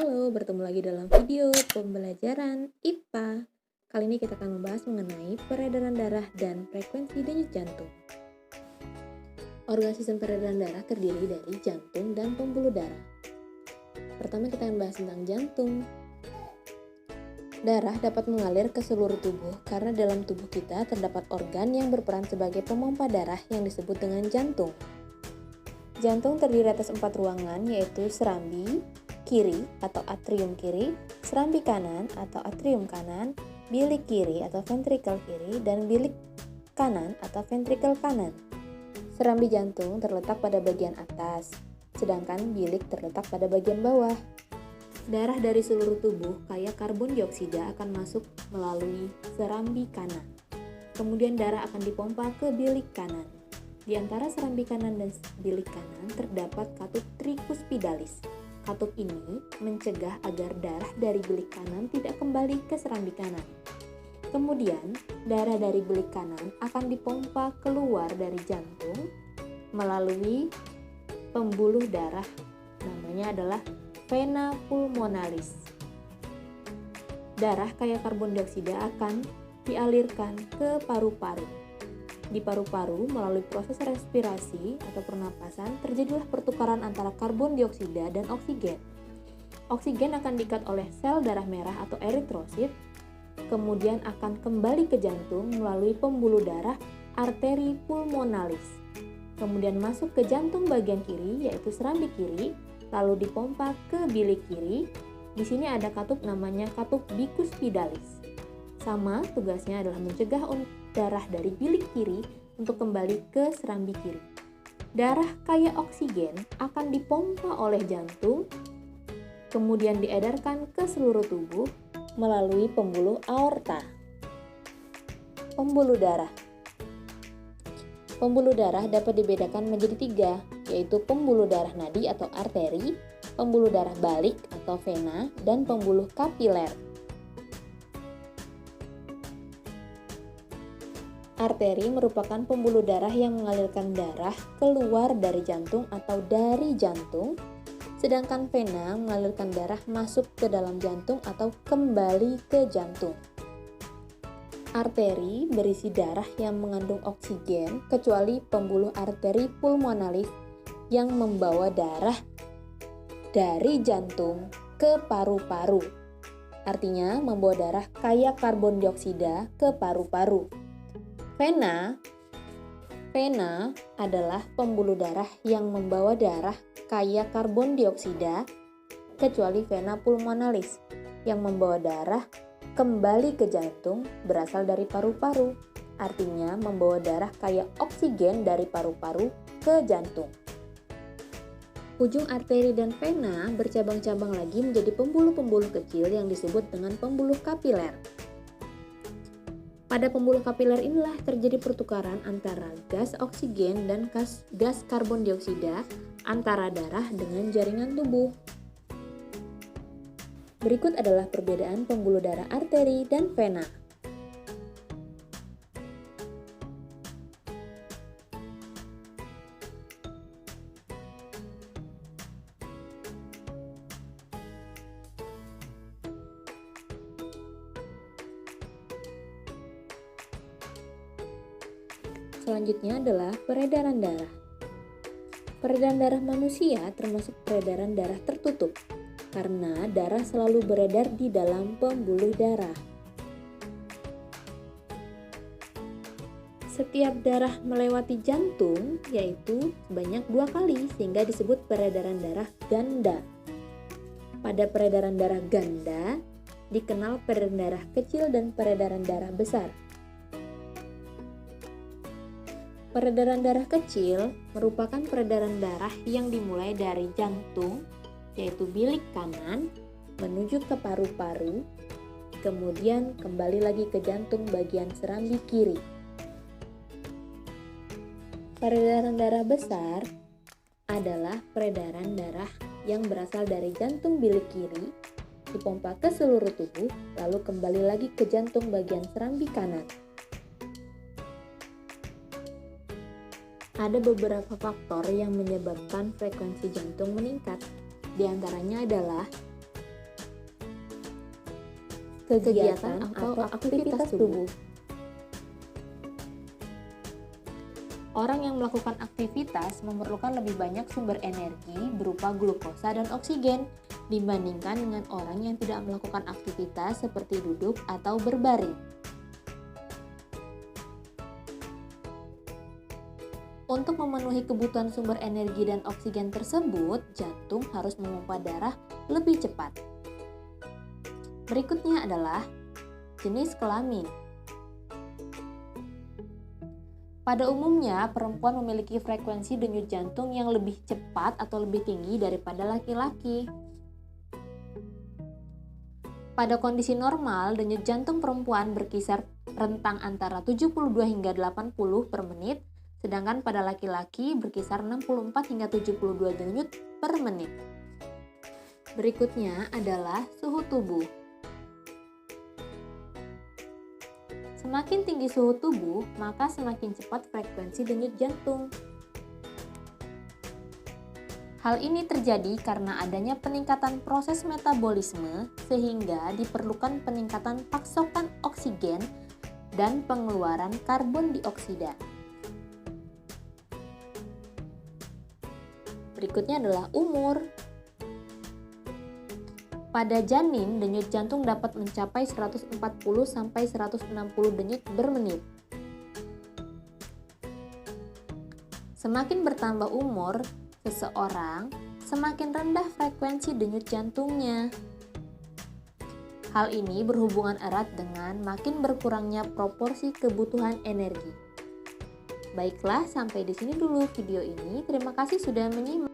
Halo, bertemu lagi dalam video pembelajaran IPA. Kali ini kita akan membahas mengenai peredaran darah dan frekuensi denyut jantung. Organ sistem peredaran darah terdiri dari jantung dan pembuluh darah. Pertama kita akan bahas tentang jantung. Darah dapat mengalir ke seluruh tubuh karena dalam tubuh kita terdapat organ yang berperan sebagai pemompa darah yang disebut dengan jantung. Jantung terdiri atas 4 ruangan yaitu serambi kiri atau atrium kiri, serambi kanan atau atrium kanan, bilik kiri atau ventrikel kiri, dan bilik kanan atau ventrikel kanan. Serambi jantung terletak pada bagian atas, sedangkan bilik terletak pada bagian bawah. Darah dari seluruh tubuh kaya karbon dioksida akan masuk melalui serambi kanan. Kemudian darah akan dipompa ke bilik kanan. Di antara serambi kanan dan bilik kanan terdapat katup tricuspidalis. Katup ini mencegah agar darah dari bilik kanan tidak kembali ke serambi kanan. Kemudian, darah dari bilik kanan akan dipompa keluar dari jantung melalui pembuluh darah, namanya adalah vena pulmonalis. Darah kaya karbon dioksida akan dialirkan ke paru-paru. Di paru-paru, melalui proses respirasi atau pernapasan, terjadilah pertukaran antara karbon dioksida dan oksigen. Oksigen akan diikat oleh sel darah merah atau eritrosit, kemudian akan kembali ke jantung melalui pembuluh darah arteri pulmonalis. Kemudian masuk ke jantung bagian kiri, yaitu serambi kiri, lalu dipompa ke bilik kiri. Di sini ada katup namanya katup bicuspidalis. Sama, tugasnya adalah mencegah darah dari bilik kiri untuk kembali ke serambi kiri. Darah kaya oksigen akan dipompa oleh jantung, kemudian diedarkan ke seluruh tubuh melalui pembuluh aorta. Pembuluh darah. Pembuluh darah dapat dibedakan menjadi 3, yaitu pembuluh darah nadi atau arteri, pembuluh darah balik atau vena, dan pembuluh kapiler. Arteri merupakan pembuluh darah yang mengalirkan darah keluar dari jantung atau dari jantung, sedangkan vena mengalirkan darah masuk ke dalam jantung atau kembali ke jantung. Arteri berisi darah yang mengandung oksigen kecuali pembuluh arteri pulmonalis yang membawa darah dari jantung ke paru-paru. Artinya membawa darah kaya karbon dioksida ke paru-paru. Vena adalah pembuluh darah yang membawa darah kaya karbon dioksida kecuali vena pulmonalis yang membawa darah kembali ke jantung berasal dari paru-paru. Artinya membawa darah kaya oksigen dari paru-paru ke jantung. Ujung arteri dan vena bercabang-cabang lagi menjadi pembuluh-pembuluh kecil yang disebut dengan pembuluh kapiler. Pada pembuluh kapiler inilah terjadi pertukaran antara gas oksigen dan gas karbon dioksida antara darah dengan jaringan tubuh. Berikut adalah perbedaan pembuluh darah arteri dan vena. Selanjutnya adalah peredaran darah. Peredaran darah manusia termasuk peredaran darah tertutup, karena darah selalu beredar di dalam pembuluh darah. Setiap darah melewati jantung, yaitu sebanyak 2 kali, sehingga disebut peredaran darah ganda. Pada peredaran darah ganda, dikenal peredaran darah kecil dan peredaran darah besar. Peredaran darah kecil merupakan peredaran darah yang dimulai dari jantung, yaitu bilik kanan, menuju ke paru-paru, kemudian kembali lagi ke jantung bagian serambi kiri. Peredaran darah besar adalah peredaran darah yang berasal dari jantung bilik kiri, dipompa ke seluruh tubuh, lalu kembali lagi ke jantung bagian serambi kanan. Ada beberapa faktor yang menyebabkan frekuensi jantung meningkat. Di antaranya adalah kegiatan atau aktivitas tubuh. Orang yang melakukan aktivitas memerlukan lebih banyak sumber energi berupa glukosa dan oksigen dibandingkan dengan orang yang tidak melakukan aktivitas seperti duduk atau berbaring. Untuk memenuhi kebutuhan sumber energi dan oksigen tersebut, jantung harus memompa darah lebih cepat. Berikutnya adalah jenis kelamin. Pada umumnya, perempuan memiliki frekuensi denyut jantung yang lebih cepat atau lebih tinggi daripada laki-laki. Pada kondisi normal, denyut jantung perempuan berkisar rentang antara 72 hingga 80 per menit, sedangkan pada laki-laki berkisar 64 hingga 72 denyut per menit. Berikutnya adalah suhu tubuh. Semakin tinggi suhu tubuh, maka semakin cepat frekuensi denyut jantung. Hal ini terjadi karena adanya peningkatan proses metabolisme sehingga diperlukan peningkatan pasokan oksigen dan pengeluaran karbon dioksida. Berikutnya adalah umur. Pada janin, denyut jantung dapat mencapai 140 sampai 160 denyut per menit. Semakin bertambah umur seseorang, semakin rendah frekuensi denyut jantungnya. Hal ini berhubungan erat dengan makin berkurangnya proporsi kebutuhan energi. Baiklah, sampai di sini dulu video ini. Terima kasih sudah menyimak.